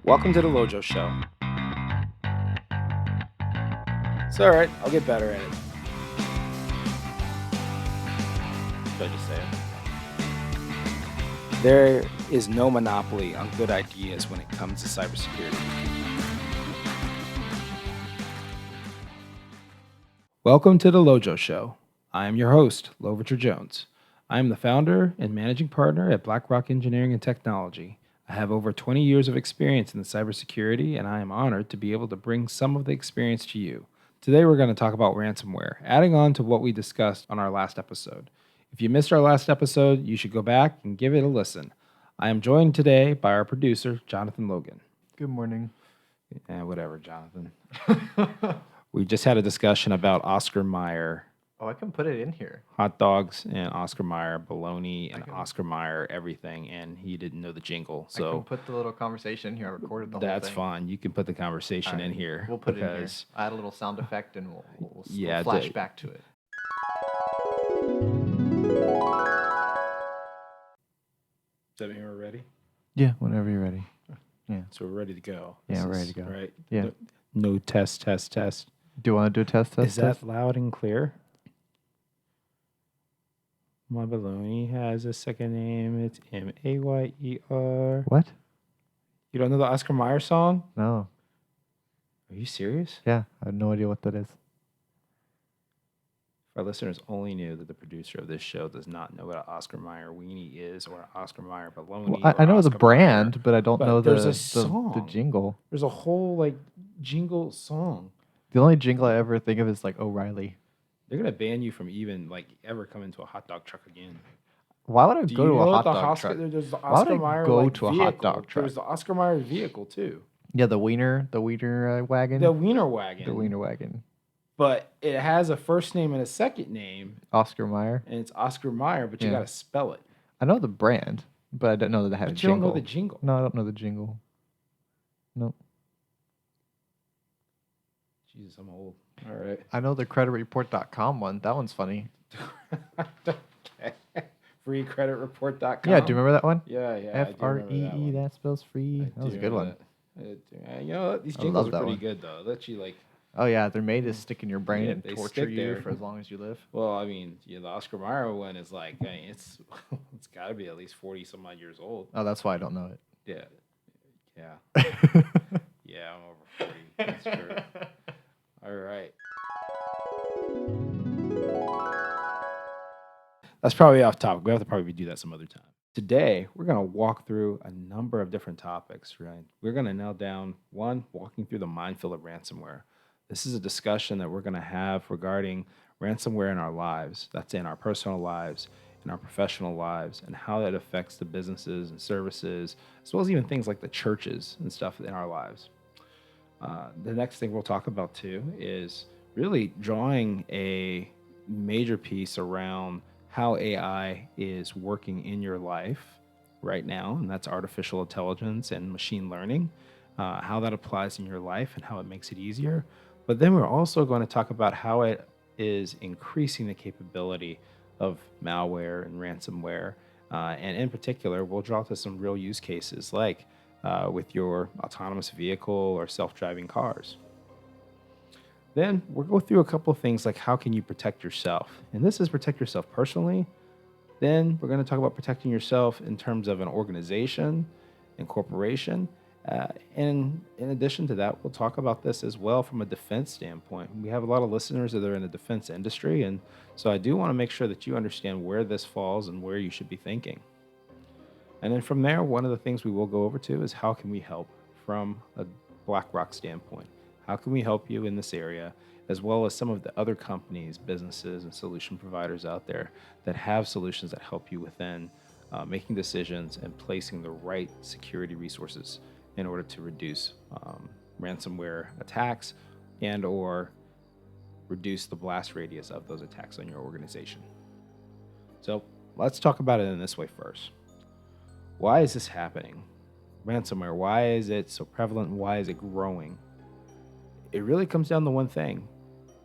Welcome to the LoJo Show. It's all right. I'll get better at it. Should I just say it? There is no monopoly on good ideas when it comes to cybersecurity. Welcome to the LoJo Show. I am your host, Louverture Jones. I am the founder and managing partner at BlackRock Engineering and Technology. I have over 20 years of experience in the cybersecurity, and I am honored to be able to bring some of the experience to you. Today, we're going to talk about ransomware, adding on to what we discussed on our last episode. If you missed our last episode, you should go back and give it a listen. I am joined today by our producer, Jonathan Logan. Good morning. Whatever, Jonathan. We just had a discussion about Oscar Mayer. Oh, I can put it in here. Hot dogs and Oscar Mayer, bologna and Oscar Mayer, everything, and he didn't know the jingle. So I can put the little conversation in here. I recorded the whole thing. That's fine. You can put the conversation in here. We'll put it in here. Add a little sound effect and we'll flash back to it. Does that mean we're ready? Yeah, whenever you're ready. Yeah. So we're ready to go. Yeah, we're ready to go. Right? Yeah. No test. Do you want to do a test? Is that loud and clear? My baloney has a second name. It's Mayer. What? You don't know the Oscar Mayer song? No. Are you serious? Yeah, I have no idea what that is. If our listeners only knew that the producer of this show does not know what an Oscar Mayer weenie is or an Oscar Mayer bologna. Well, I know the brand, Mayer, but I don't know the song. the jingle. There's a whole jingle song. The only jingle I ever think of is O'Reilly. They're gonna ban you from even ever coming to a hot dog truck again. Why would I go to a hot dog truck? There's the Why would Oscar I Mayer go to a vehicle. hot dog truck? There's the Oscar Mayer vehicle too. Yeah, the wiener wagon. The wiener wagon. The wiener wagon. But it has a first name and a second name. Oscar Mayer. And it's Oscar Mayer, but you gotta spell it. I know the brand, but I don't know that they have a jingle. But you don't know the jingle. No, I don't know the jingle. Nope. Jesus, I'm old. All right. I know the creditreport.com one. That one's funny. Freecreditreport.com. Yeah, do you remember that one? Yeah. FREE, that spells free. That was a good one. You know what? These jingles are pretty good, though. Let you Oh, yeah, they're made to stick in your brain and torture you there for as long as you live. Well, I mean, the Oscar Mayer one is it's got to be at least 40 some odd years old. Oh, that's why I don't know it. Yeah. Yeah, I'm over 40. That's true. All right. That's probably off topic. We have to probably do that some other time. Today, we're going to walk through a number of different topics, right? We're going to nail down walking through the minefield of ransomware. This is a discussion that we're going to have regarding ransomware in our lives. That's in our personal lives, in our professional lives, and how that affects the businesses and services, as well as even things like the churches and stuff in our lives. The next thing we'll talk about, too, is really drawing a major piece around how AI is working in your life right now, and that's artificial intelligence and machine learning, how that applies in your life and how it makes it easier. But then we're also going to talk about how it is increasing the capability of malware and ransomware. And in particular, we'll draw to some real use cases like with your autonomous vehicle or self-driving cars. Then we'll go through a couple of things like how can you protect yourself? And this is protect yourself personally. Then we're going to talk about protecting yourself in terms of an organization and corporation. And in addition to that, we'll talk about this as well from a defense standpoint. We have a lot of listeners that are in the defense industry, and so I do want to make sure that you understand where this falls and where you should be thinking. And then from there, one of the things we will go over to is how can we help from a BlackRock standpoint? How can we help you in this area, as well as some of the other companies, businesses, and solution providers out there that have solutions that help you within making decisions and placing the right security resources in order to reduce ransomware attacks and or reduce the blast radius of those attacks on your organization. So let's talk about it in this way first. Why is this happening? Ransomware, why is it so prevalent? Why is it growing? It really comes down to one thing.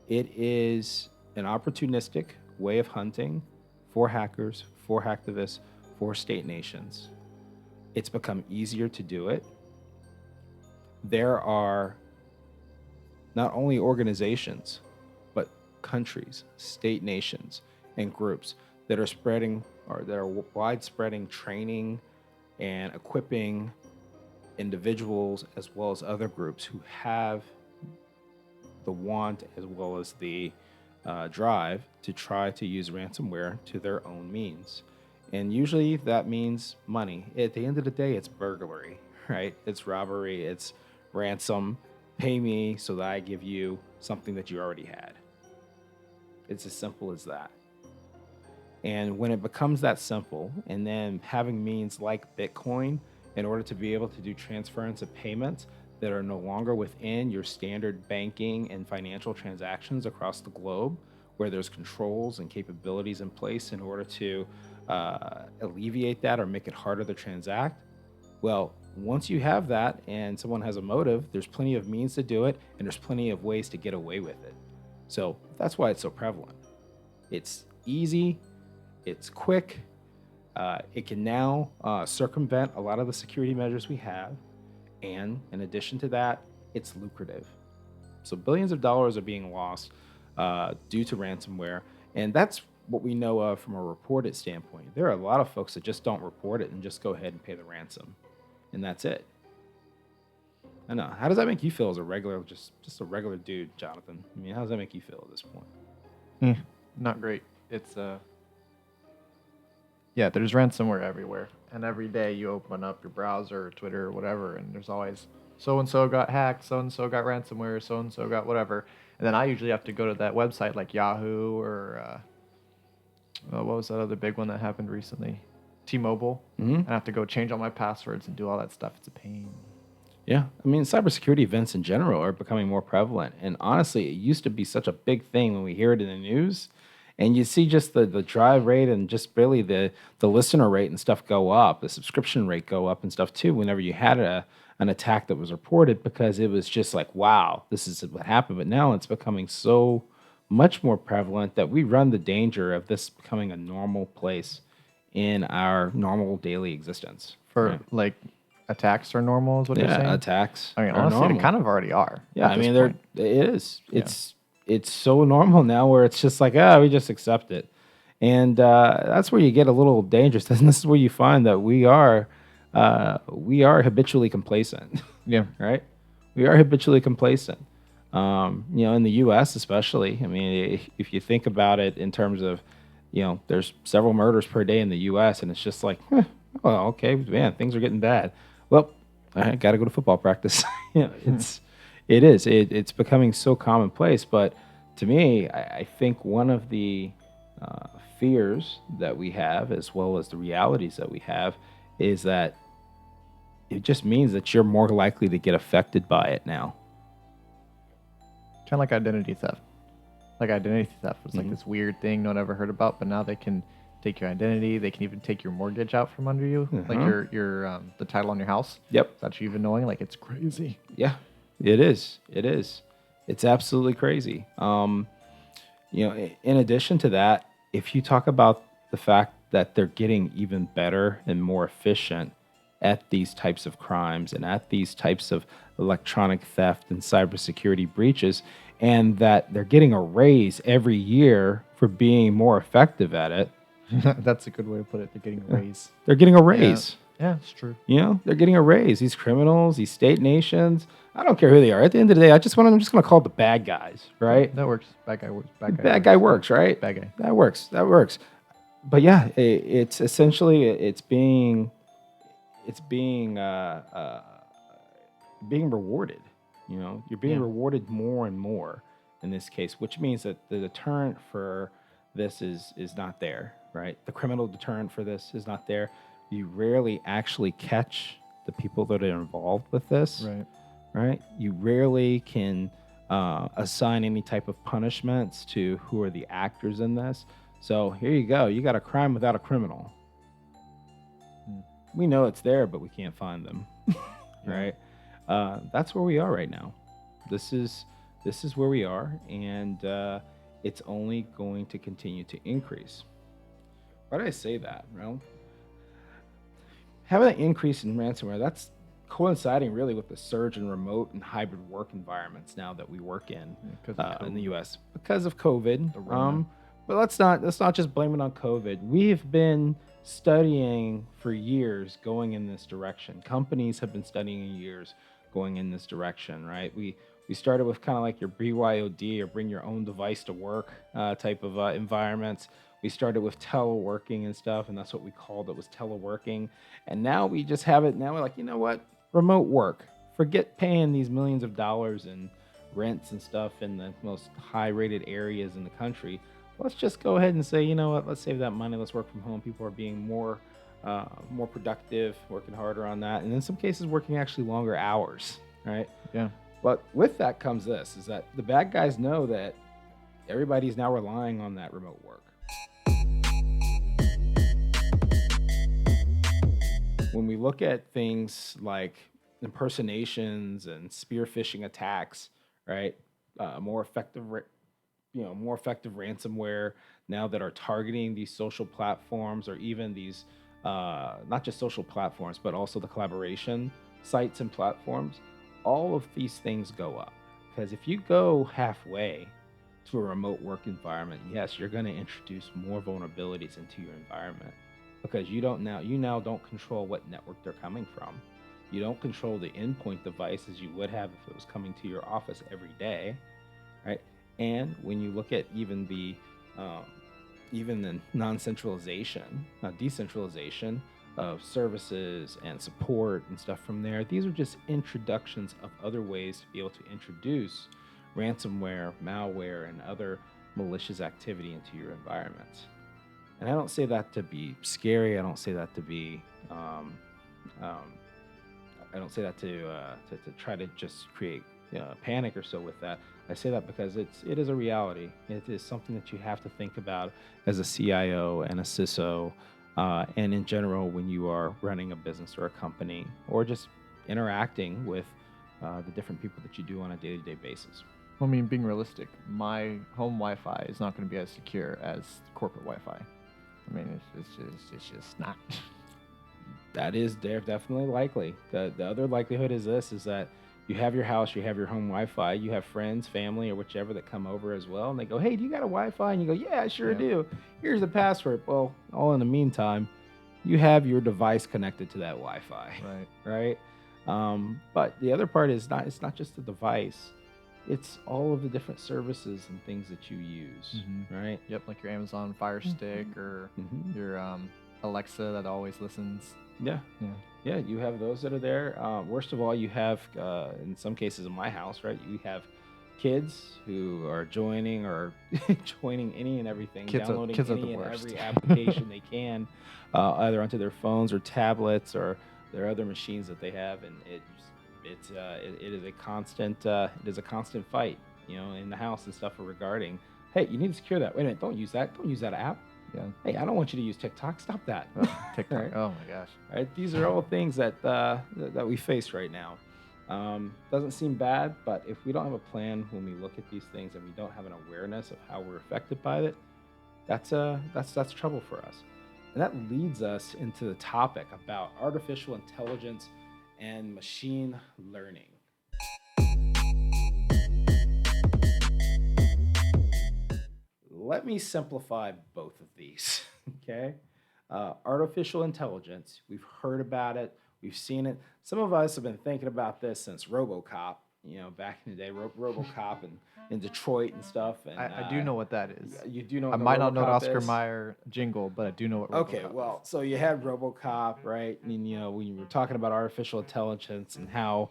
It is an opportunistic way of hunting for hackers, for hacktivists, for state nations. It's become easier to do it. there are not only organizations, but countries, state nations, and groups that are spreading or that are widespreading training and equipping individuals as well as other groups who have the want as well as the drive to try to use ransomware to their own means. And usually that means money. At the end of the day, it's burglary, right? It's robbery, it's ransom. Pay me so that I give you something that you already had. It's as simple as that. And when it becomes that simple, and then having means like Bitcoin in order to be able to do transference of payments that are no longer within your standard banking and financial transactions across the globe, where there's controls and capabilities in place in order to alleviate that or make it harder to transact. Well, once you have that and someone has a motive, there's plenty of means to do it, and there's plenty of ways to get away with it. So that's why it's so prevalent. It's easy, it's quick, it can now circumvent a lot of the security measures we have. And in addition to that, it's lucrative. So billions of dollars are being lost due to ransomware. And that's what we know of from a reported standpoint. There are a lot of folks that just don't report it and just go ahead and pay the ransom. And that's it. I know. How does that make you feel as a regular, just a regular dude, Jonathan? I mean, how does that make you feel at this point? Not great. It's yeah, there's ransomware everywhere, and every day you open up your browser or Twitter or whatever, and there's always so and so got hacked, so and so got ransomware, so and so got whatever, and then I usually have to go to that website like Yahoo or what was that other big one that happened recently, T-Mobile, and I have to go change all my passwords and do all that stuff. It's a pain. Yeah, I mean, cybersecurity events in general are becoming more prevalent. And honestly, it used to be such a big thing when we hear it in the news. And you see just the drive rate and just really the listener rate and stuff go up, the subscription rate go up and stuff too, whenever you had an attack that was reported, because it was just like, wow, this is what happened. But now it's becoming so much more prevalent that we run the danger of this becoming a normal place in our normal daily existence. For Right. like attacks are normal is what you're saying? Attacks. I mean, are honestly, normal. they kind of already are. Yeah, at I this mean, point. it is. It's so normal now where it's just like, we just accept it, and that's where you get a little dangerous. And this is where you find that we are habitually complacent. Yeah. Right? We are habitually complacent. In the U.S. especially. I mean, if you think about it in terms of, there's several murders per day in the U.S. and it's just like, well, okay, man, things are getting bad. Well, I got to go to football practice. It's becoming so commonplace. But to me, I think one of the fears that we have, as well as the realities that we have, is that it just means that you're more likely to get affected by it now. Kind of like identity theft. Like identity theft was like this weird thing no one ever heard about, but now they can take your identity. They can even take your mortgage out from under you, like your the title on your house. Yep. Without you even knowing. Like, it's crazy. Yeah, it is. It is. It's absolutely crazy. In addition to that, if you talk about the fact that they're getting even better and more efficient at these types of crimes and at these types of electronic theft and cybersecurity breaches, and that they're getting a raise every year for being more effective at it. That's a good way to put it. They're getting a raise. They're getting a raise. Yeah, it's true. They're getting a raise. These criminals, these state nations, I don't care who they are. At the end of the day, I'm just going to call it the bad guys, right? That works. Bad guy works. Bad guy works, right? Bad guy. That works. But yeah, it's essentially it's being rewarded. You're being rewarded more and more in this case, which means that the deterrent for this is not there, right? The criminal deterrent for this is not there. You rarely actually catch the people that are involved with this, right? You rarely can assign any type of punishments to who are the actors in this. So here you go. You got a crime without a criminal. We know it's there, but we can't find them, right? That's where we are right now. This is where we are, and it's only going to continue to increase. Why did I say that? Well, having an increase in ransomware, that's coinciding really with the surge in remote and hybrid work environments now that we work Because of in the COVID, U.S. because of COVID. the Rona. But let's not just blame it on COVID. We've been studying for years going in this direction. Companies have been studying in years going in this direction, right? We started with kind of like your BYOD or bring your own device to work type of environments. We started with teleworking and stuff, and that's what we called it, was teleworking. And now we just have it. Now we're like, you know what? Remote work. Forget paying these millions of dollars in rents and stuff in the most high-rated areas in the country. Let's just go ahead and say, you know what? Let's save that money. Let's work from home. People are being more productive, working harder on that, and in some cases, working actually longer hours, right? Yeah. But with that comes this: is that the bad guys know that everybody's now relying on that remote work. When we look at things like impersonations and spear phishing attacks, right? More effective, more effective ransomware now that are targeting these social platforms, or even these not just social platforms, but also the collaboration sites and platforms. All of these things go up because if you go halfway to a remote work environment, yes, you're going to introduce more vulnerabilities into your environment because you now don't control what network they're coming from. You don't control the endpoint device as you would have if it was coming to your office every day, right? And when you look at even the non-centralization, decentralization of services and support and stuff from there, these are just introductions of other ways to be able to introduce ransomware, malware, and other malicious activity into your environments. And I don't say that to be scary. I don't say that to be I don't say that to try to just create panic or so with that. I say that because it is a reality. It is something that you have to think about as a CIO and a CISO, and in general when you are running a business or a company, or just interacting with the different people that you do on a day-to-day basis. I mean, being realistic, my home Wi-Fi is not going to be as secure as corporate Wi-Fi. I mean, it's just not. That is definitely likely. The other likelihood is that you have your house, you have your home Wi-Fi, you have friends, family, or whichever that come over as well, and they go, "Hey, do you got a Wi-Fi?" And you go, "Yeah, I sure do. Here's the password." Well, all in the meantime, you have your device connected to that Wi-Fi, right? But the other part is it's not just the device; it's all of the different services and things that you use, right? Yep, like your Amazon Fire Stick or your Alexa that always listens. Yeah, you have those that are there. Worst of all, you have, in some cases in my house, right, you have kids who are joining or joining any and everything, downloading any and every application they can, either onto their phones or tablets or their other machines that they have, and it is a constant fight, in the house and stuff regarding, hey, you need to secure that. Wait a minute, don't use that app. Yeah. Hey, I don't want you to use TikTok. Stop that. TikTok. Right? Oh my gosh. Right. These are all things that we face right now. Doesn't seem bad, but if we don't have a plan when we look at these things and we don't have an awareness of how we're affected by it, that's trouble for us. And that leads us into the topic about artificial intelligence and machine learning. Let me simplify both of these, okay? Artificial intelligence, we've heard about it, we've seen it. Some of us have been thinking about this since RoboCop, back in the day, RoboCop in Detroit and stuff. And I do know what that is. You do know I what might not know the RoboCop Oscar is? Mayer jingle, but I do know what RoboCop Okay, well, so you had RoboCop, right? And, when you were talking about artificial intelligence and how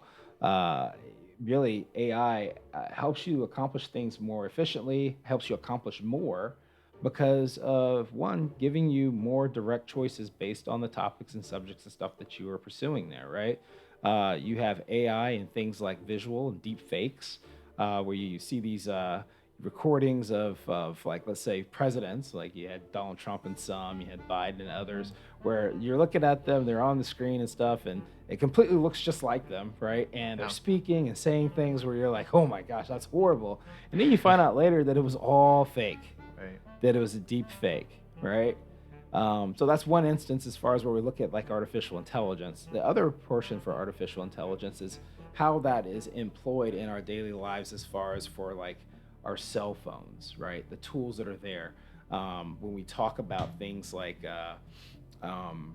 really AI helps you accomplish things more efficiently, helps you accomplish more because of, one, giving you more direct choices based on the topics and subjects and stuff that you are pursuing there, right? You have AI and things like visual and deep fakes, where you see these recordings of like, let's say, presidents, like you had Donald Trump and some, you had Biden and others, where you're looking at them, they're on the screen and stuff, and it completely looks just like them, right? And they're speaking and saying things where you're like, oh my gosh, that's horrible. And then you find out later that it was all fake, Right. that it was a deep fake, right? So that's one instance as far as where we look at like artificial intelligence. The other portion for artificial intelligence is how that is employed in our daily lives as far as for like our cell phones, right? The tools that are there. When we talk about things like um,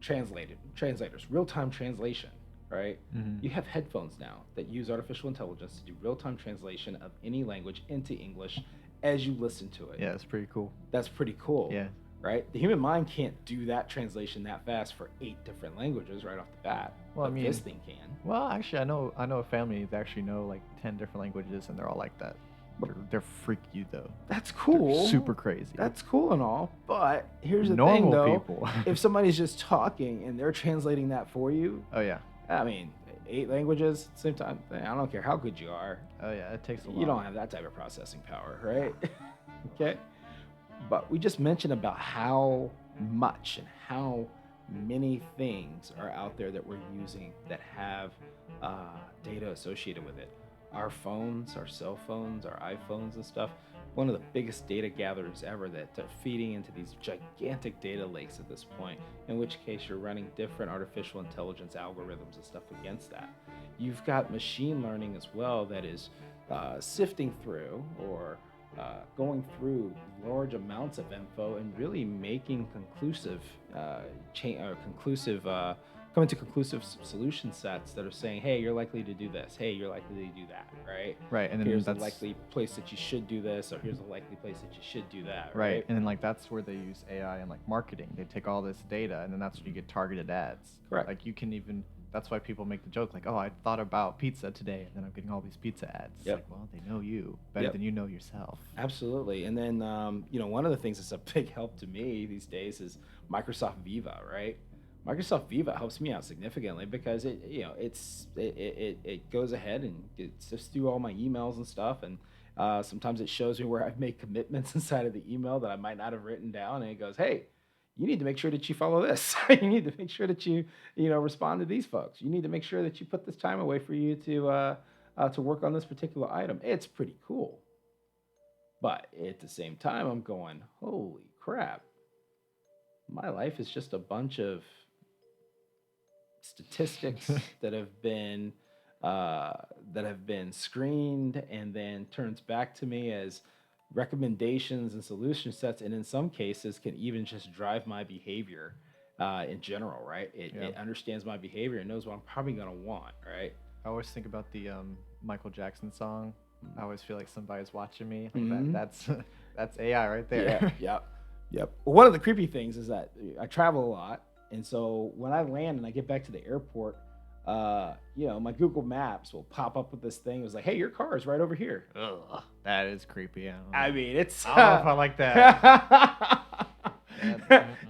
translators, real-time translation, right? Hmm. You have headphones now that use artificial intelligence to do real-time translation of any language into English as you listen to it. Yeah, it's pretty cool. That's pretty cool, Yeah. right? The human mind can't do that translation that fast for 8 different languages right off the bat, Well, I but this mean, thing can. well, actually, I know a family that actually know like 10 different languages, and they're all like that. They're freaky though. That's They're cool. super crazy. That's cool and all, but here's the thing Normal though. people. If somebody's just talking and they're translating that for you, Oh yeah. I mean, 8 languages at the same time, I don't care how good you are, Oh yeah. It takes a lot. you don't have that type of processing power, right? Okay. But we just mentioned about how much and how many things are out there that we're using that have data associated with it. Our phones, our cell phones, our iPhones and stuff, one of the biggest data gatherers ever that are feeding into these gigantic data lakes at this point, in which case you're running different artificial intelligence algorithms and stuff against that. You've got machine learning as well that is sifting through or going through large amounts of info and really making conclusive, coming to conclusive solution sets that are saying, hey, you're likely to do this. Hey, you're likely to do that, right? Right, and then Here's the that's likely place that you should do this, or here's the likely place that you should do that, right, right? and then like that's where they use AI and like marketing. They take all this data, and then that's when you get targeted ads. Correct. Like you can even. That's why people make the joke like, "Oh, I thought about pizza today, and then I'm getting all these pizza ads." It's Yep. like, well, they know you better Yep. than you know yourself. Absolutely. And then, one of the things that's a big help to me these days is Microsoft Viva, right? Microsoft Viva helps me out significantly because it goes ahead and it sifts through all my emails and stuff, and sometimes it shows me where I've made commitments inside of the email that I might not have written down, and it goes, hey, you need to make sure that you follow this. You need to make sure that you respond to these folks. You need to make sure that you put this time away for you to work on this particular item. It's pretty cool. But at the same time, I'm going, holy crap. My life is just a bunch of statistics that have been screened and then turns back to me as recommendations and solution sets, and in some cases can even just drive my behavior in general, right? Yeah. It understands my behavior and knows what I'm probably going to want, right? I always think about the Michael Jackson song. I always feel like somebody's watching me. Like Mhm. that's AI right there. Yeah, yep. Well, one of the creepy things is that I travel a lot, and so when I land and I get back to the airport, my Google Maps will pop up with this thing. It was like, "Hey, your car is right over here." Ugh, that is creepy. I mean, it's. I don't know if I like that.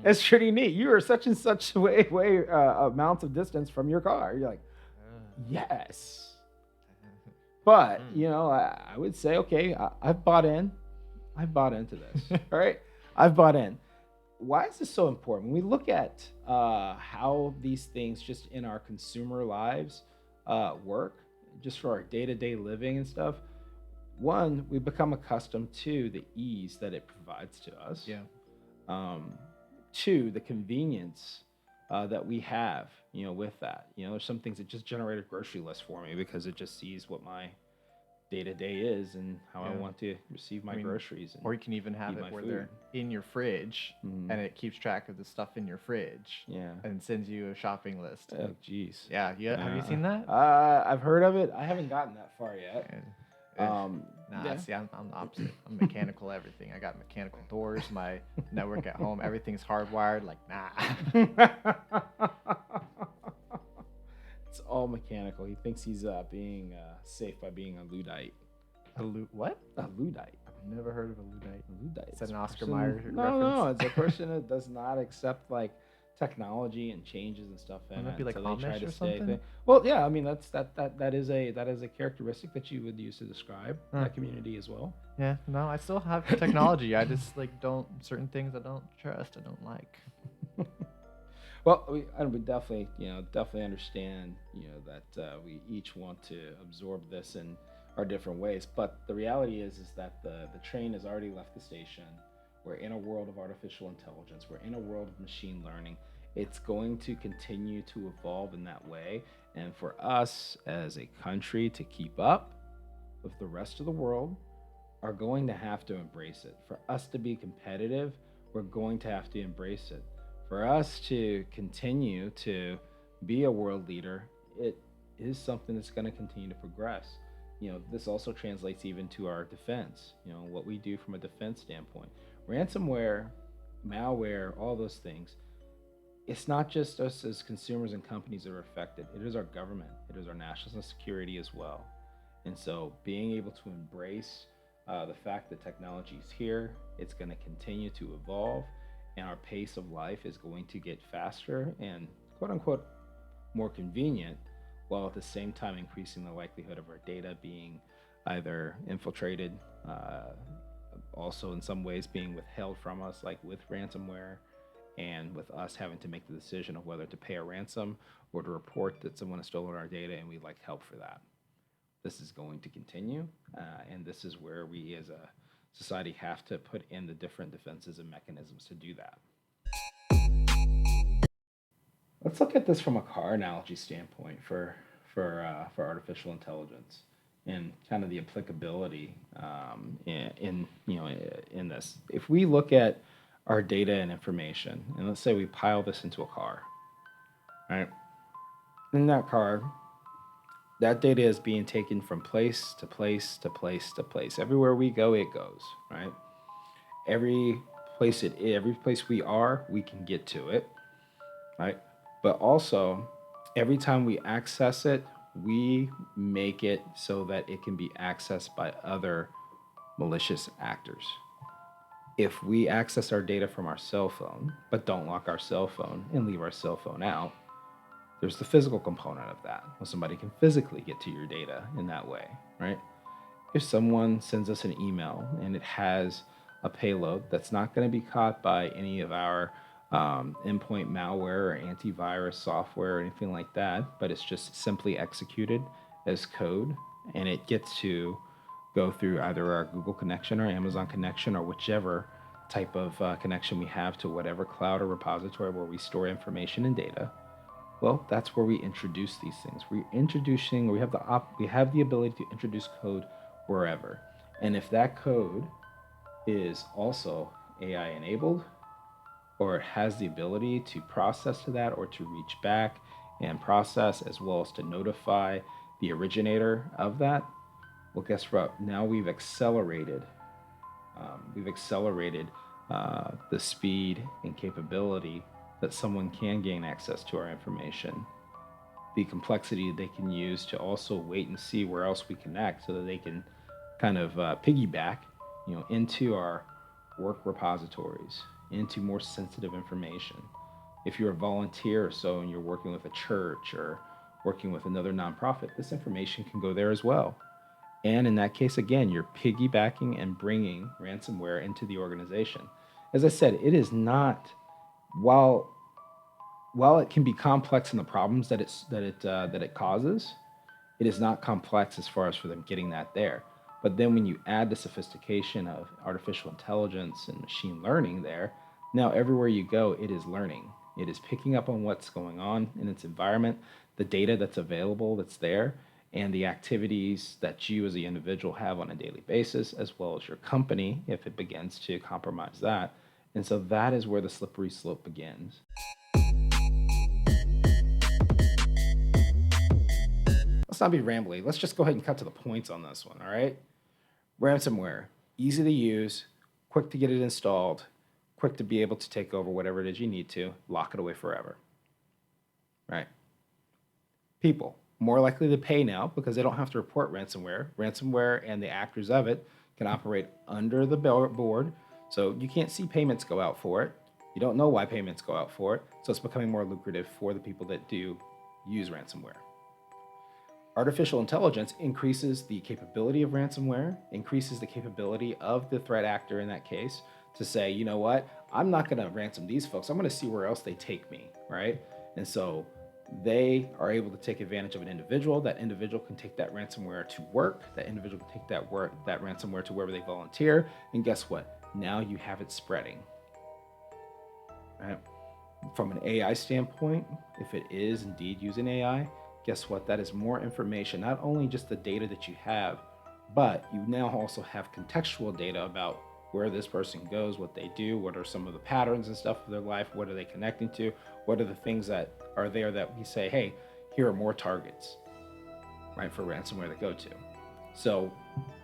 It's pretty neat. You are such and such way amounts of distance from your car. You're like, yes. But I would say, okay, I've bought in. I've bought into this. All right, I've bought in. Why is this so important? When we look at how these things just in our consumer lives work, just for our day-to-day living and stuff, one, we become accustomed to the ease that it provides to us. Yeah. Two, the convenience that we have, with that. There's some things that just generate a grocery list for me because it just sees what my day-to-day is and how I Yeah. want to receive my groceries. Or you can even have eat it my where food. they're in your fridge, Mhm. and it keeps track of the stuff in your fridge Yeah. and sends you a shopping list. Oh, jeez. Yeah. Have you seen that? I've heard of it. I haven't gotten that far yet. Nah, Yeah. see, I'm the opposite. I'm mechanical everything. I got mechanical doors. My network at home, everything's hardwired. Like, nah. It's all mechanical. He thinks he's being safe by being a Luddite. What? A Luddite. I've never heard of a Luddite. Luddite. Is that It's an a Oscar person- Mayer No, reference? it's a person that does not accept like technology and changes and stuff. Wouldn't that be like so they try Amish to or stay something? Well, yeah. I mean, that is a characteristic that you would use to describe Huh. that community as well. Yeah, no, I still have technology. I just like don't certain things I don't trust. I don't like. Well, we definitely, understand, that we each want to absorb this in our different ways. But the reality is that the train has already left the station. We're in a world of artificial intelligence. We're in a world of machine learning. It's going to continue to evolve in that way. And for us as a country to keep up with the rest of the world, are going to have to embrace it. For us to be competitive, we're going to have to embrace it. For us to continue to be a world leader, it is something that's going to continue to progress. This also translates even to our defense, what we do from a defense standpoint. Ransomware, malware, all those things, it's not just us as consumers and companies that are affected, it is our government, it is our national security as well. And so being able to embrace the fact that technology is here, it's going to continue to evolve, and our pace of life is going to get faster and quote unquote more convenient, while at the same time increasing the likelihood of our data being either infiltrated, also in some ways being withheld from us, like with ransomware, and with us having to make the decision of whether to pay a ransom or to report that someone has stolen our data, and we'd like help for that. This is going to continue, and this is where we as a society have to put in the different defenses and mechanisms to do that. Let's look at this from a car analogy standpoint for artificial intelligence and kind of the applicability in this. If we look at our data and information, and let's say we pile this into a car, right? In that car, that data is being taken from place to place to place to place. Everywhere we go, it goes, right? Every place we are, we can get to it, right? But also, every time we access it, we make it so that it can be accessed by other malicious actors. If we access our data from our cell phone, but don't lock our cell phone and leave our cell phone out, there's the physical component of that. Well, somebody can physically get to your data in that way, right? If someone sends us an email and it has a payload that's not going to be caught by any of our endpoint malware or antivirus software or anything like that, but it's just simply executed as code, and it gets to go through either our Google connection or Amazon connection or whichever type of connection we have to whatever cloud or repository where we store information and data. Well, that's where we introduce these things. We have the ability to introduce code wherever. And if that code is also AI enabled, or has the ability to process to that or to reach back and process, as well as to notify the originator of that, well, guess what? Now we've accelerated the speed and capability that someone can gain access to our information, the complexity they can use to also wait and see where else we connect so that they can kind of piggyback, into our work repositories, into more sensitive information. If you're a volunteer or so and you're working with a church or working with another nonprofit, this information can go there as well. And in that case, again, you're piggybacking and bringing ransomware into the organization. As I said, it is not, while it can be complex in the problems that it causes, it is not complex as far as for them getting that there. But then when you add the sophistication of artificial intelligence and machine learning there, now everywhere you go, it is learning. It is picking up on what's going on in its environment, the data that's available that's there, and the activities that you as the individual have on a daily basis, as well as your company, if it begins to compromise that. And so that is where the slippery slope begins. Let's not be rambly. Let's just go ahead and cut to the points on this one, all right? Ransomware, easy to use, quick to get it installed, quick to be able to take over whatever it is you need to, lock it away forever, right? People, more likely to pay now because they don't have to report ransomware. Ransomware and the actors of it can operate under the board, so you can't see payments go out for it. You don't know why payments go out for it, so it's becoming more lucrative for the people that do use ransomware. Artificial intelligence increases the capability of ransomware, increases the capability of the threat actor in that case to say, I'm not going to ransom these folks. I'm going to see where else they take me, right? And so They are able to take advantage of an individual. That individual can take that ransomware to work. That individual can take that ransomware to wherever they volunteer. And guess what? Now you have it spreading. Right? From an AI standpoint, if it is indeed using AI, guess what? That is more information, not only just the data that you have, but you now also have contextual data about where this person goes, what they do, what are some of the patterns and stuff of their life, what are they connecting to, what are the things that are there that we say, hey, here are more targets, right, for ransomware to go to. So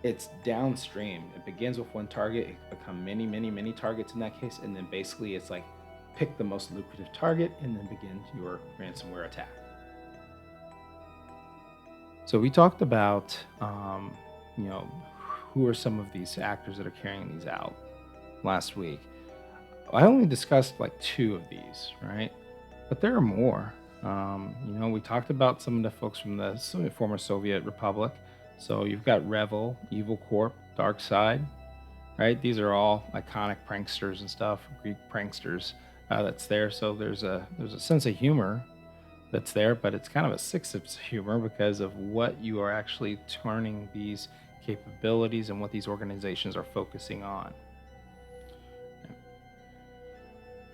it's downstream. It begins with one target, it become many, many, many targets in that case, and then basically it's like pick the most lucrative target and then begin your ransomware attack. So we talked about, you know, who are some of these actors that are carrying these out last week. I only discussed like 2 of these, right? But there are more. You know, we talked about some of the folks from the former Soviet Republic. So you've got Revel, Evil Corp, Darkside, right? These are all iconic pranksters and stuff, Greek pranksters that's there. So there's a sense of humor that's there, but it's kind of a sick sense of humor because of what you are actually turning these capabilities and what these organizations are focusing on.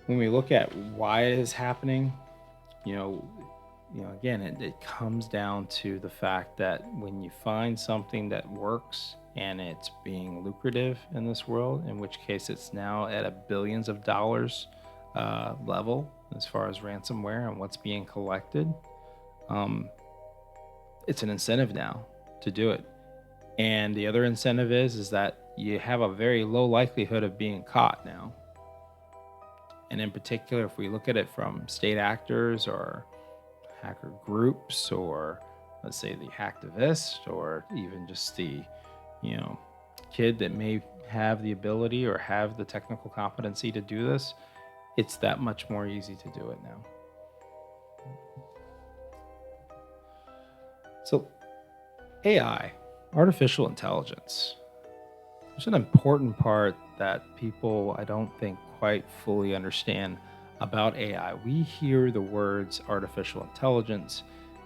When we look at why it is happening, you know, again, it comes down to the fact that when you find something that works and it's being lucrative in this world, in which case it's now at a billions of dollars level as far as ransomware and what's being collected, it's an incentive now to do it. And the other incentive is that you have a very low likelihood of being caught now. And in particular, if we look at it from state actors or hacker groups, or let's say the hacktivist, or even just the, you know, kid that may have the ability or have the technical competency to do this, it's that much more easy to do it now. So AI, artificial intelligence, there's an important part that people, I don't think, quite fully understand about AI. We hear the words artificial intelligence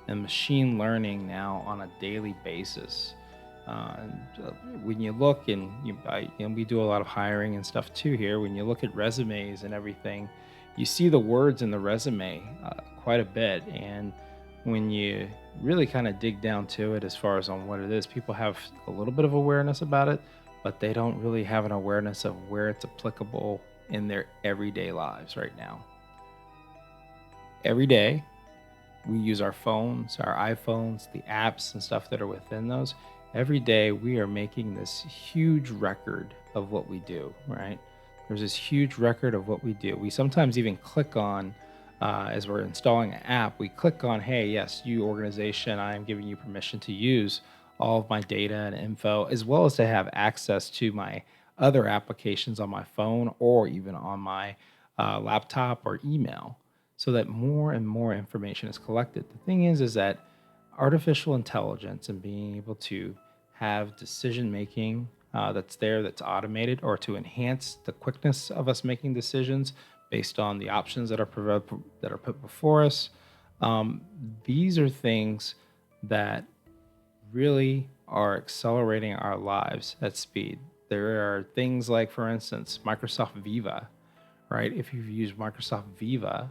and machine learning now on a daily basis. When you look and we do a lot of hiring and stuff too here. When you look at resumes and everything, you see the words in the resume quite a bit. And when you really kind of dig down to it as far as on what it is, people have a little bit of awareness about it, but they don't really have an awareness of where it's applicable in their everyday lives right now. Every day, we use our phones, our iPhones, the apps and stuff that are within those. Every day, we are making this huge record of what we do, right? There's this huge record of what we do. We sometimes even click on, as we're installing an app, we click on, hey, yes, you organization, I am giving you permission to use all of my data and info, as well as to have access to my other applications on my phone or even on my laptop or email, so that more and more information is collected. The thing is that artificial intelligence and being able to have decision making that's automated, or to enhance the quickness of us making decisions based on the options that are put before us. These are things that really are accelerating our lives at speed. There are things like, for instance, Microsoft Viva, right? If you've used Microsoft Viva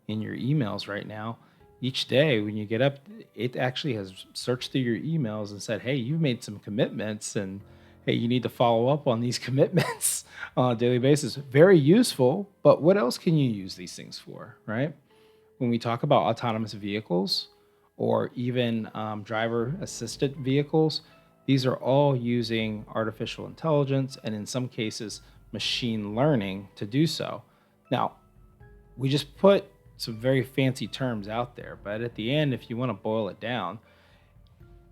in your emails right now, each day when you get up, it actually has searched through your emails and said, hey, you've made some commitments, and hey, you need to follow up on these commitments on a daily basis. Very useful, but what else can you use these things for, right? When we talk about autonomous vehicles or even driver-assisted vehicles, these are all using artificial intelligence and in some cases, machine learning to do so. Now, we just put some very fancy terms out there, but at the end, if you want to boil it down,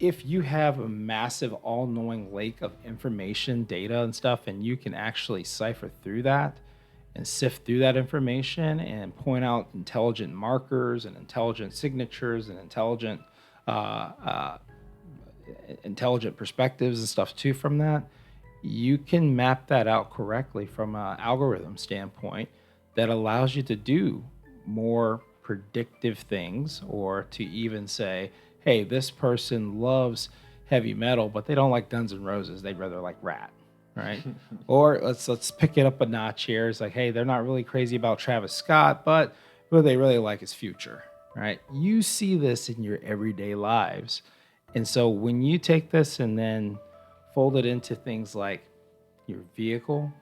if you have a massive all-knowing lake of information, data and stuff, and you can actually cipher through that and sift through that information and point out intelligent markers and intelligent signatures and intelligent perspectives and stuff too from that, you can map that out correctly from an algorithm standpoint that allows you to do more predictive things, or to even say, hey, this person loves heavy metal, but they don't like Guns N' Roses. They'd rather like Rat, right? Or let's pick it up a notch here. It's like, hey, they're not really crazy about Travis Scott, but what they really like is Future, right? You see this in your everyday lives. And so when you take this and then fold it into things like your vehicle,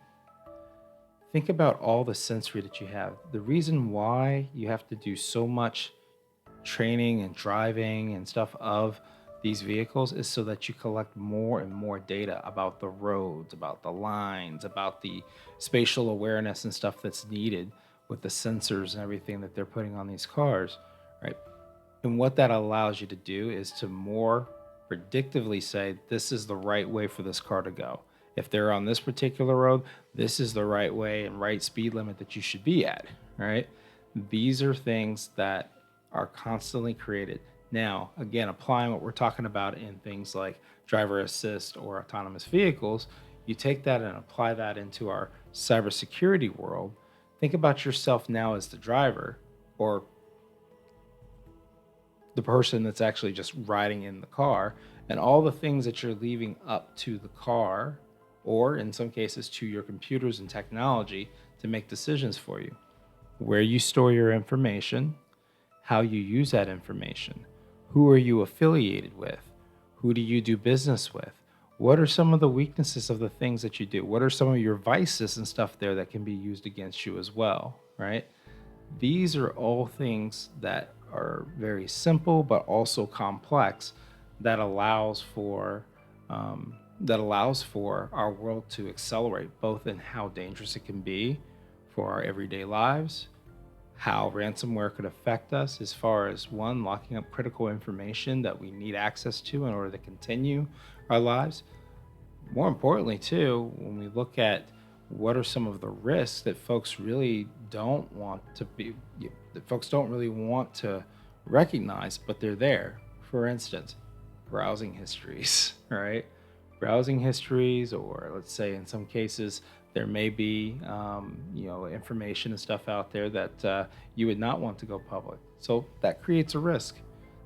think about all the sensory that you have. The reason why you have to do so much training and driving and stuff of these vehicles is so that you collect more and more data about the roads, about the lines, about the spatial awareness and stuff that's needed with the sensors and everything that they're putting on these cars, right? And what that allows you to do is to more predictively say, this is the right way for this car to go. If they're on this particular road, this is the right way and right speed limit that you should be at, right? These are things that are constantly created. Now, again, applying what we're talking about in things like driver assist or autonomous vehicles, you take that and apply that into our cybersecurity world. Think about yourself now as the driver, or the person that's actually just riding in the car, and all the things that you're leaving up to the car, or in some cases to your computers and technology to make decisions for you. Where you store your information, how you use that information, who are you affiliated with, who do you do business with, what are some of the weaknesses of the things that you do, what are some of your vices and stuff there that can be used against you as well, right? These are all things that are very simple but also complex, that allows for our world to accelerate, both in how dangerous it can be for our everyday lives, how ransomware could affect us as far as, one, locking up critical information that we need access to in order to continue our lives. More importantly, too, when we look at what are some of the risks that folks really don't want to be, that folks don't really want to recognize, but they're there. For instance, browsing histories, right? Browsing histories, or let's say in some cases, there may be, information and stuff out there that you would not want to go public. So that creates a risk.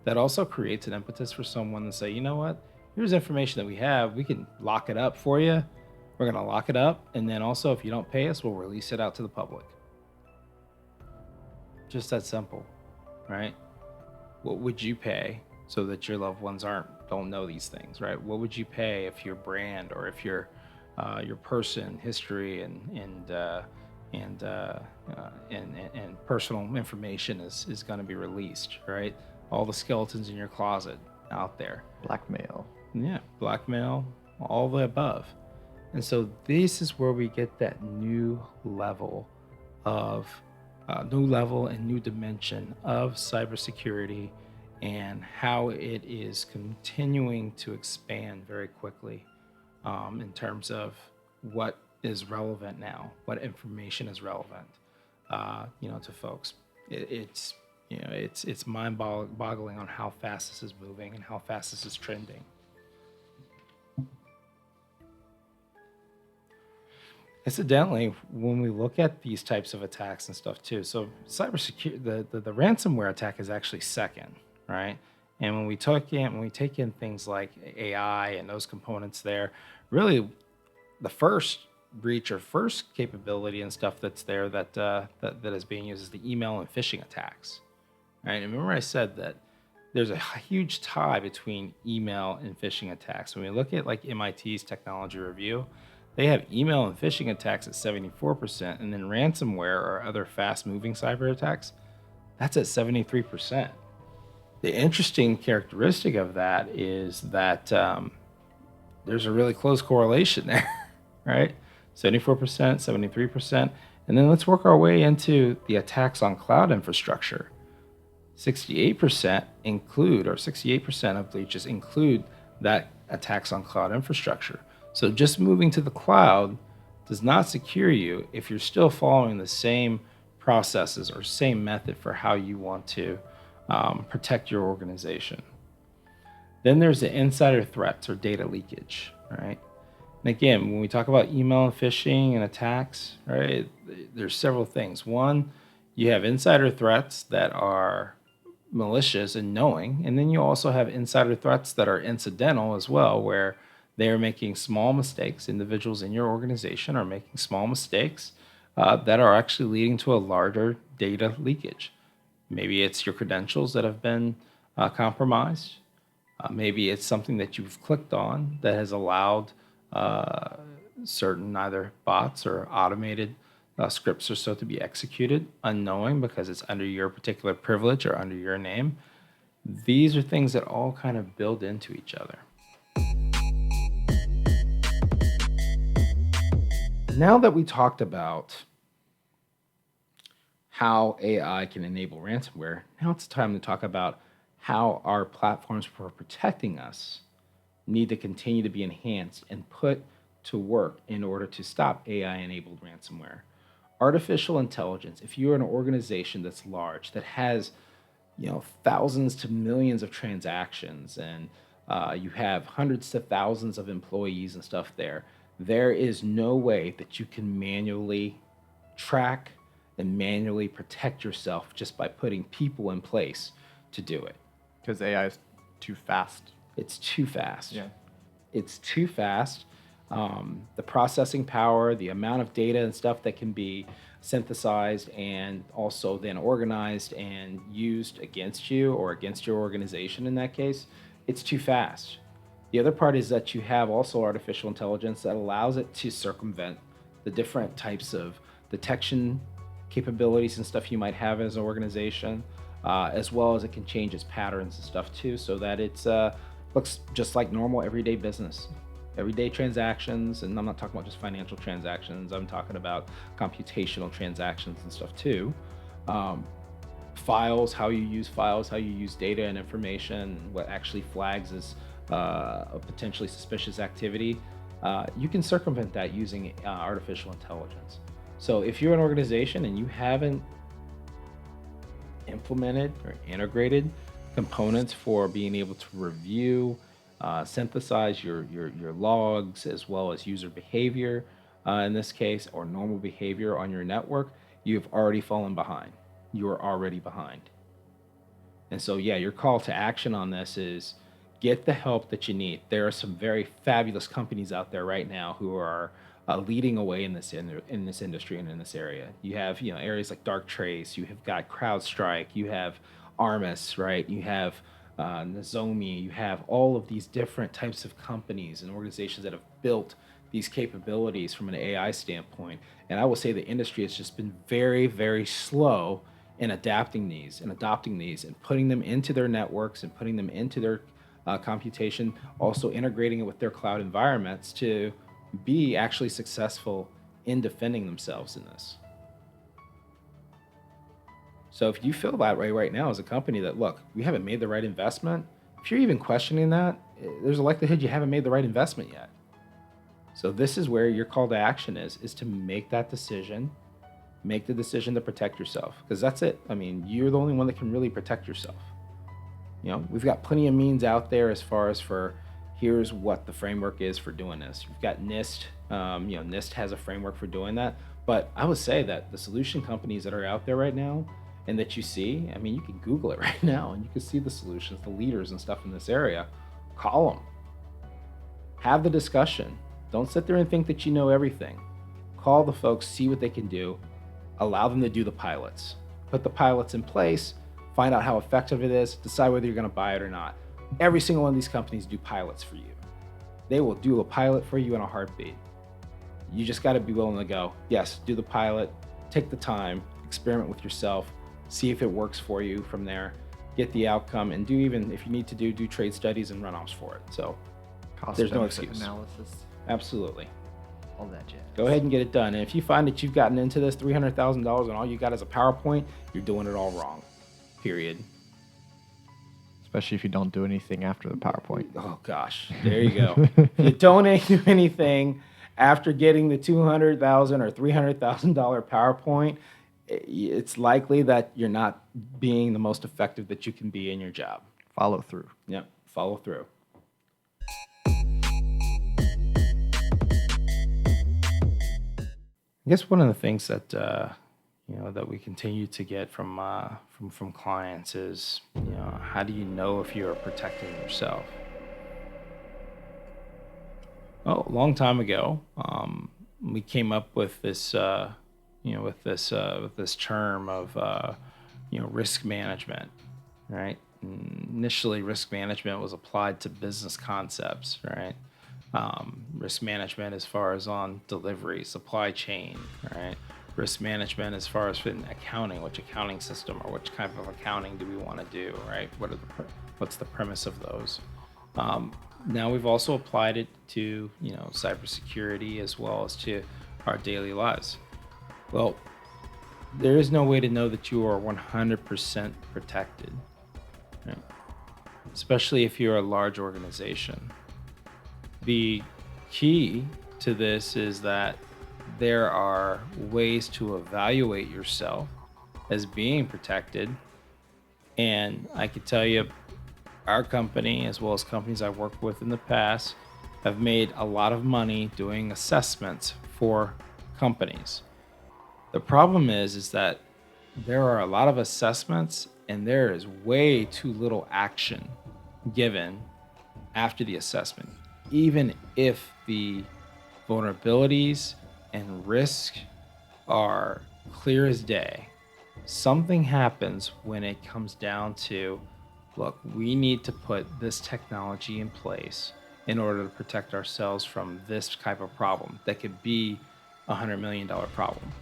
That also creates an impetus for someone to say, you know what, here's information that we have. We can lock it up for you. We're going to lock it up. And then also, if you don't pay us, we'll release it out to the public. Just that simple, right? What would you pay so that your loved ones don't know these things, right? What would you pay if your brand, or if your person history and personal information is going to be released, right? All the skeletons in your closet out there. Blackmail. Yeah, blackmail, all the above. And so this is where we get that new level and new dimension of cybersecurity, and how it is continuing to expand very quickly in terms of what is relevant now, what information is relevant, to folks. It's mind-boggling on how fast this is moving and how fast this is trending. Incidentally, when we look at these types of attacks and stuff too, so cybersecurity, the ransomware attack is actually second, right? And when we take in things like AI and those components there, really the first breach or first capability and stuff that's there that is being used is the email and phishing attacks, right? And remember I said that there's a huge tie between email and phishing attacks. When we look at like MIT's technology review, they have email and phishing attacks at 74%, and then ransomware or other fast-moving cyber attacks, that's at 73%. The interesting characteristic of that is that there's a really close correlation there, right? 74%, 73%. And then let's work our way into the attacks on cloud infrastructure. 68% of breaches include that attacks on cloud infrastructure. So just moving to the cloud does not secure you if you're still following the same processes or same method for how you want to protect your organization. Then there's the insider threats or data leakage, right? And again, when we talk about email and phishing and attacks, right, there's several things. One, You have insider threats that are malicious and knowing, and then you also have insider threats that are incidental as well, where they are making small mistakes. Individuals in your organization are making small mistakes that are actually leading to a larger data leakage. Maybe it's your credentials that have been compromised. Maybe it's something that you've clicked on that has allowed certain either bots or automated scripts or so to be executed unknowing because it's under your particular privilege or under your name. These are things that all kind of build into each other. Now that we talked about how AI can enable ransomware, now it's time to talk about how our platforms for protecting us need to continue to be enhanced and put to work in order to stop AI-enabled ransomware. Artificial intelligence, if you're an organization that's large, that has thousands to millions of transactions, and you have hundreds to thousands of employees and stuff there is no way that you can manually track and manually protect yourself just by putting people in place to do it. Because AI is too fast. It's too fast. Yeah. It's too fast. The processing power, the amount of data and stuff that can be synthesized and also then organized and used against you or against your organization in that case, it's too fast. The other part is that you have also artificial intelligence that allows it to circumvent the different types of detection capabilities and stuff you might have as an organization, as well as it can change its patterns and stuff too, so that it's looks just like normal everyday business. Everyday transactions, and I'm not talking about just financial transactions, I'm talking about computational transactions and stuff too. Files, how you use data and information, what actually flags as a potentially suspicious activity. You can circumvent that using artificial intelligence. So if you're an organization and you haven't implemented or integrated components for being able to review, synthesize your logs as well as user behavior in this case, or normal behavior on your network, you've already fallen behind. You're already behind. And so, yeah, your call to action on this is get the help that you need. There are some very fabulous companies out there right now who are leading away in this industry and in this area. You have areas like Darktrace, you have got CrowdStrike, you have Armis, right? You have Nozomi, you have all of these different types of companies and organizations that have built these capabilities from an AI standpoint. And I will say the industry has just been very, very slow in adopting these and putting them into their networks and putting them into their computation, also integrating it with their cloud environments to be actually successful in defending themselves in this. So if you feel that way right now as a company that, look, we haven't made the right investment, if you're even questioning that, there's a likelihood you haven't made the right investment yet. So this is where your call to action is to make that decision, make the decision to protect yourself, because that's it. I mean, you're the only one that can really protect yourself. We've got plenty of means out there as far as for here's what the framework is for doing this. You've got NIST. NIST has a framework for doing that. But I would say that the solution companies that are out there right now and that you see, I mean, you can Google it right now and you can see the solutions, the leaders and stuff in this area. Call them. Have the discussion. Don't sit there and think that you know everything. Call the folks, see what they can do. Allow them to do the pilots. Put the pilots in place, find out how effective it is, decide whether you're going to buy it or not. Every single one of these companies do pilots for you. They will do a pilot for you in a heartbeat. You just got to be willing to go, yes, do the pilot, take the time, experiment with yourself, see if it works for you from there, get the outcome, and do, even if you need to do trade studies and runoffs for it. So there's no excuse. Analysis. Absolutely. All that jazz. Go ahead and get it done. And if you find that you've gotten into this $300,000 and all you got is a PowerPoint, you're doing it all wrong. Period. Especially if you don't do anything after the PowerPoint. Oh gosh, there you go. If you don't do anything after getting the $200,000 or $300,000 PowerPoint, it's likely that you're not being the most effective that you can be in your job. Follow through. Yep, follow through. I guess one of the things that that we continue to get from clients is, how do you know if you are protecting yourself? Oh, a long time ago, we came up with this, with this term of, risk management, right? Initially, risk management was applied to business concepts, right? Risk management as far as on delivery, supply chain, right? Risk management as far as in accounting, which accounting system or which type of accounting do we want to do, right? What's the premise of those? Um, Now we've also applied it to, cybersecurity as well as to our daily lives. Well, there is no way to know that you are 100% protected, right? Especially if you're a large organization. The key to this is that there are ways to evaluate yourself as being protected. And I can tell you, our company, as well as companies I've worked with in the past, have made a lot of money doing assessments for companies. The problem is that there are a lot of assessments and there is way too little action given after the assessment, even if the vulnerabilities and risk are clear as day. Something happens when it comes down to, look, we need to put this technology in place in order to protect ourselves from this type of problem that could be $100 million problem.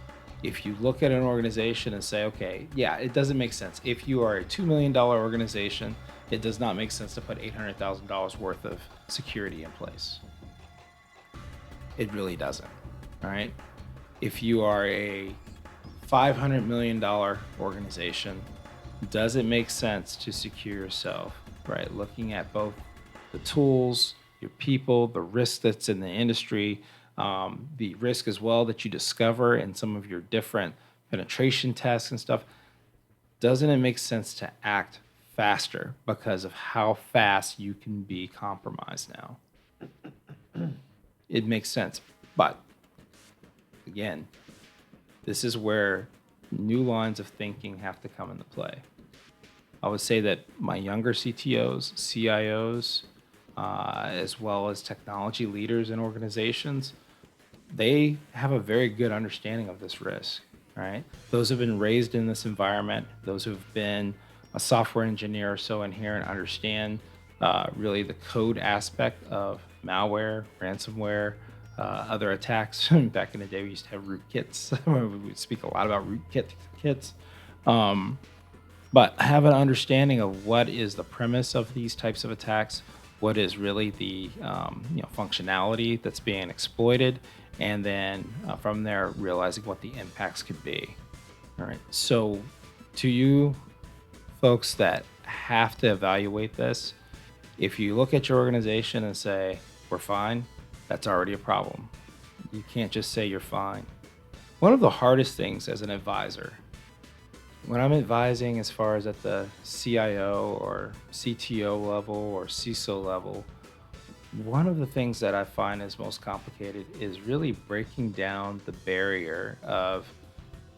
If you look at an organization and say, okay, yeah, it doesn't make sense. If you are a $2 million organization, it does not make sense to put $800,000 worth of security in place. It really doesn't. All right. If you are a $500 million organization, does it make sense to secure yourself, right? Looking at both the tools, your people, the risk that's in the industry, the risk as well that you discover in some of your different penetration tests and stuff. Doesn't it make sense to act faster because of how fast you can be compromised now? It makes sense. But again, this is where new lines of thinking have to come into play. I would say that my younger CTOs, CIOs, as well as technology leaders in organizations, they have a very good understanding of this risk, right? Those who've been raised in this environment, those who've been a software engineer or so in here and understand really the code aspect of malware, ransomware, other attacks. Back in the day, we used to have rootkits. We would speak a lot about rootkits. Um, but have an understanding of what is the premise of these types of attacks, what is really the functionality that's being exploited, and then from there realizing what the impacts could be. All right. So, to you folks that have to evaluate this, if you look at your organization and say we're fine, that's already a problem. You can't just say you're fine. One of the hardest things as an advisor, when I'm advising as far as at the CIO or CTO level or CISO level, one of the things that I find is most complicated is really breaking down the barrier of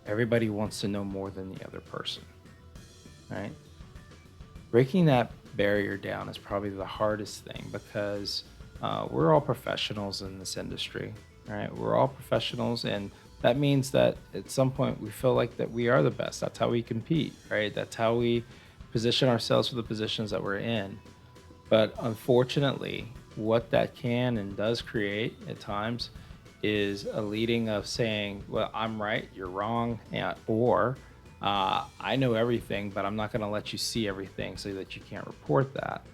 everybody wants to know more than the other person, right? Breaking that barrier down is probably the hardest thing because we're all professionals in this industry, right? We're all professionals, and that means that at some point we feel like that we are the best. That's how we compete, right? That's how we position ourselves for the positions that we're in. But unfortunately, what that can and does create at times is a leading of saying, well, I'm right, you're wrong, or I know everything, but I'm not going to let you see everything so that you can't report that.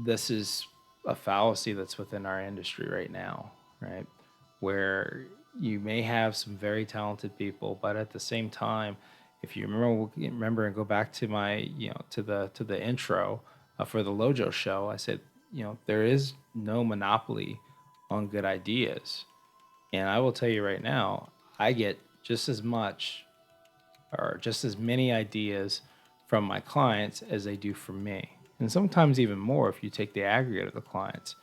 This is a fallacy that's within our industry right now, right? Where you may have some very talented people, but at the same time, if you remember and go back to my, to the intro for the LoJo Show, I said, there is no monopoly on good ideas. And I will tell you right now, I get just as much or just as many ideas from my clients as they do from me. And sometimes even more if you take the aggregate of the clients.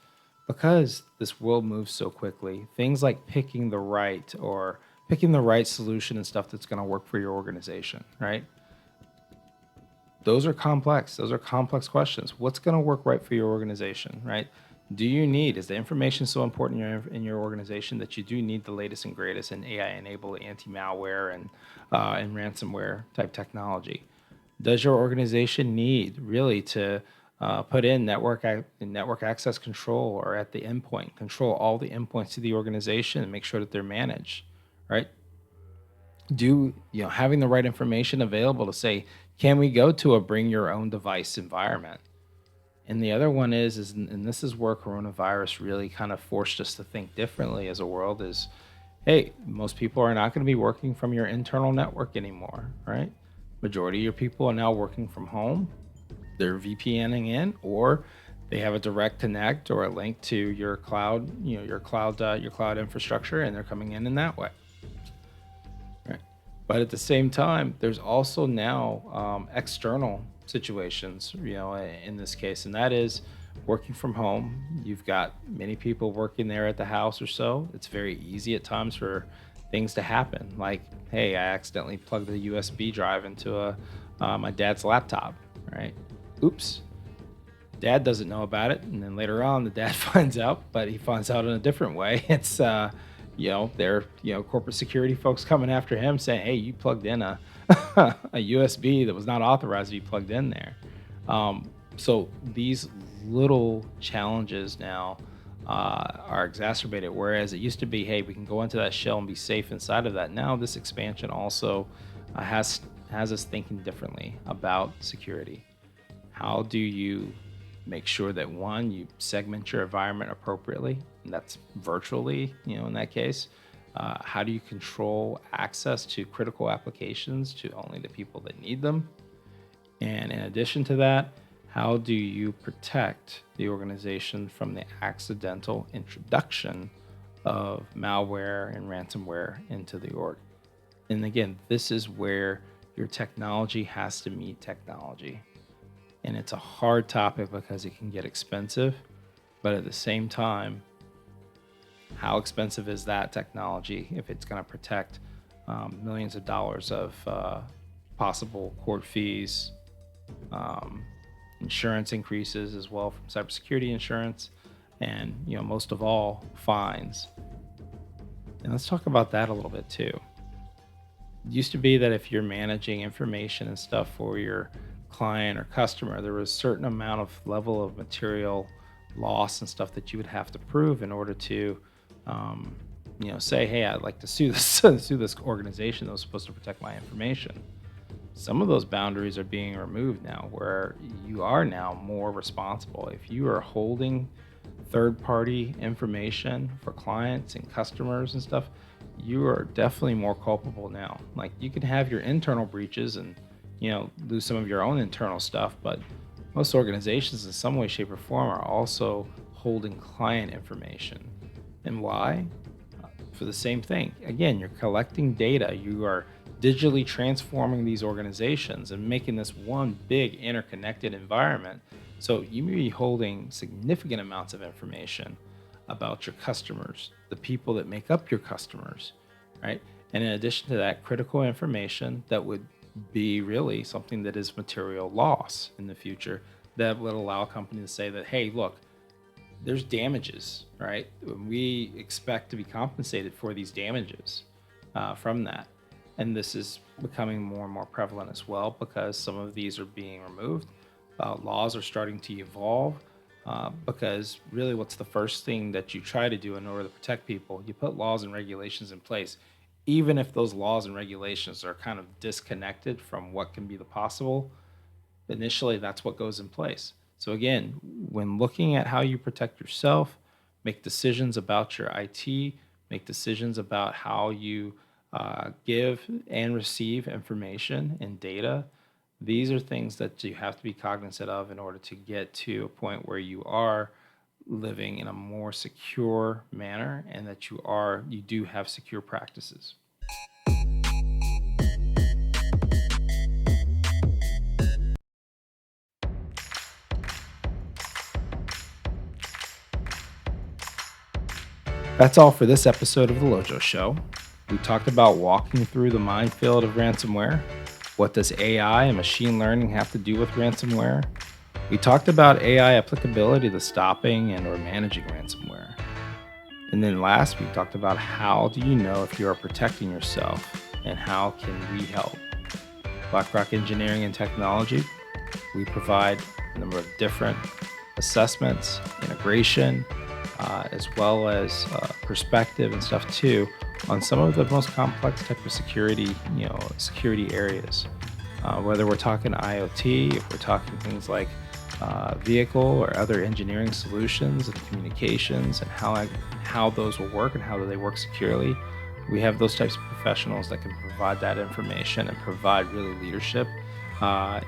Because this world moves so quickly, things like picking the right or picking the right solution and stuff that's going to work for your organization, right? Those are complex. Those are complex questions. What's going to work right for your organization, right? Is the information so important in your organization that you do need the latest and greatest in AI-enabled anti-malware and ransomware type technology? Does your organization need really to put in network access control, or at the endpoint, control all the endpoints to the organization and make sure that they're managed, right? Having the right information available to say, can we go to a bring your own device environment? And the other one and this is where coronavirus really kind of forced us to think differently as a world, is, hey, most people are not going to be working from your internal network anymore, right? Majority of your people are now working from home. They're VPNing in, or they have a direct connect or a link to your cloud, your cloud infrastructure, and they're coming in that way. Right. But at the same time, there's also now external situations, in this case, and that is working from home. You've got many people working there at the house or so. It's very easy at times for things to happen. Like, hey, I accidentally plugged the USB drive into my dad's laptop, right? Oops. Dad doesn't know about it, and then later on, the dad finds out, but he finds out in a different way. It's corporate security folks coming after him saying, hey, you plugged in a a USB that was not authorized to be plugged in there. So these little challenges now are exacerbated, whereas it used to be, hey, we can go into that shell and be safe inside of that. Now this expansion also has us thinking differently about security. How do you make sure that, one, you segment your environment appropriately, and that's virtually, in that case? How do you control access to critical applications to only the people that need them? And in addition to that, how do you protect the organization from the accidental introduction of malware and ransomware into the org? And again, this is where your technology has to meet technology. And it's a hard topic because it can get expensive, but at the same time, how expensive is that technology if it's going to protect millions of dollars of possible court fees, insurance increases as well from cybersecurity insurance, and most of all, fines. And let's talk about that a little bit too. It used to be that if you're managing information and stuff for your client or customer, there was a certain amount of level of material loss and stuff that you would have to prove in order to say, hey, I'd like to sue this organization that was supposed to protect my information. Some of those boundaries are being removed now, where you are now more responsible. If you are holding third-party information for clients and customers and stuff, you are definitely more culpable now. Like, you can have your internal breaches and lose some of your own internal stuff, but most organizations in some way, shape, or form are also holding client information. And why? For the same thing. Again, you're collecting data. You are digitally transforming these organizations and making this one big interconnected environment. So you may be holding significant amounts of information about your customers, the people that make up your customers, right? And in addition to that, critical information that would be really something that is material loss in the future, that would allow a company to say that, hey, look, there's damages, right? We expect to be compensated for these damages from that. And this is becoming more and more prevalent as well, because some of these are being removed. Laws are starting to evolve, because really what's the first thing that you try to do in order to protect people? You put laws and regulations in place, even if those laws and regulations are kind of disconnected from what can be the possible. Initially, that's what goes in place. So again, when looking at how you protect yourself, make decisions about your IT, make decisions about how you give and receive information and data. These are things that you have to be cognizant of in order to get to a point where you are living in a more secure manner, and that you do have secure practices. That's all for this episode of the LoJo Show. We talked about walking through the minefield of ransomware. What does AI and machine learning have to do with ransomware? We talked about AI applicability to stopping and or managing ransomware. And then last, we talked about how do you know if you are protecting yourself and how can we help? BlackRock Engineering and Technology, we provide a number of different assessments, integration, as well as perspective and stuff too on some of the most complex type of security, security areas. Whether we're talking IoT, if we're talking things like vehicle or other engineering solutions and communications and how those will work and how do they work securely, we have those types of professionals that can provide that information and provide really leadership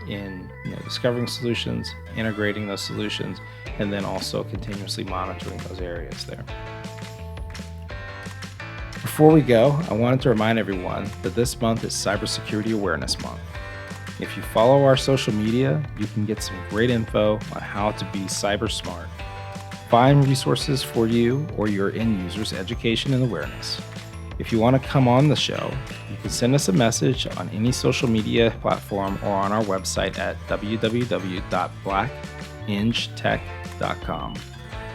in discovering solutions, integrating those solutions, and then also continuously monitoring those areas there. Before we go, I wanted to remind everyone that this month is Cybersecurity Awareness Month. If you follow our social media, you can get some great info on how to be cyber smart. Find resources for you or your end users' education and awareness. If you want to come on the show, you can send us a message on any social media platform or on our website at www.blackingetech.com.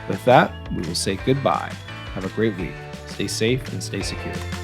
With that, we will say goodbye. Have a great week. Stay safe and stay secure.